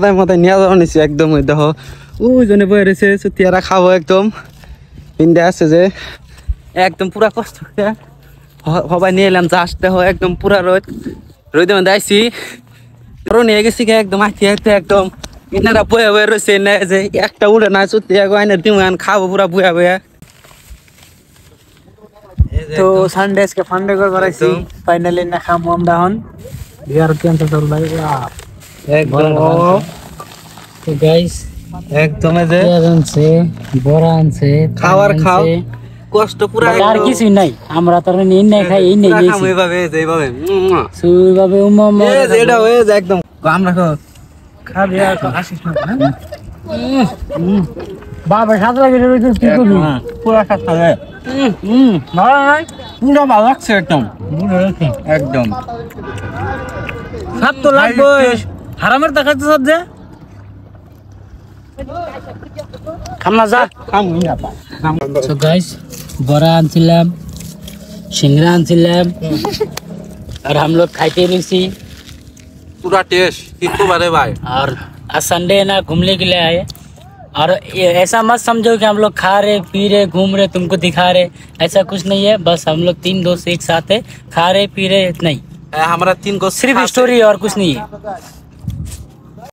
মাথায় মাথায় নিয়ে যাওয়া নিছি একদম। ওই দেখো ওই জনে বয়ে রয়েছে চুতিয়ারা খাবো একদম। ইন্ডিয়া আছে যে একদম পুরা কষ্ট করে সবাই নিয়ে এলাম জাস্ট দেখো একদম পুরা রোদে মধ্যে আইসি নিয়ে গেছি একদম আইতে আইতে একদম ইনারা বয়ে বয়ে রয়েছে যে একটা উড়ে না চুতিয়া আইনে দিমান খাবো পুরা বয়া বয়া। তো সানডে के फंडे कर बराइसी फाइनली ना खाम हम डाउन यार कैंसिल कर भाई একদম तो गाइस একদম যে আনছে বড় আনছে খাওয়ার খাও কষ্ট পুরা আর কিছু নাই আমরা তো নিন নাই খাই এই নেই খাম এইভাবে এইভাবে সুইভাবে উম্মা এটা হয়ে যায় একদম আমরা খাবি আর আসিস না বাবা সাত লাগে রইছ কি করবি পুরা খাবে ভালো নাই পুরো ভালো লাগছে একদম একদম সাত তো লাগবে হারামের দেখাইতে সব যে খামনা যা খাম না পা সো গাইস বড়া আনছিলাম সিংড়া আনছিলাম और हम लोग खाते रही पूरा टेस्ट कितने बारे भाई। और आज संडे है ना घूमने के लिए आए और ऐसा मत समझो कि हम लोग खा रहे पी रहे घूम रहे तुमको दिखा रहे ऐसा कुछ नहीं है। बस हम लोग 3 दोस्त एक साथ है खा रहे पी रहे नहीं हमारा 3 को सिर्फ स्टोरी और कुछ नहीं है।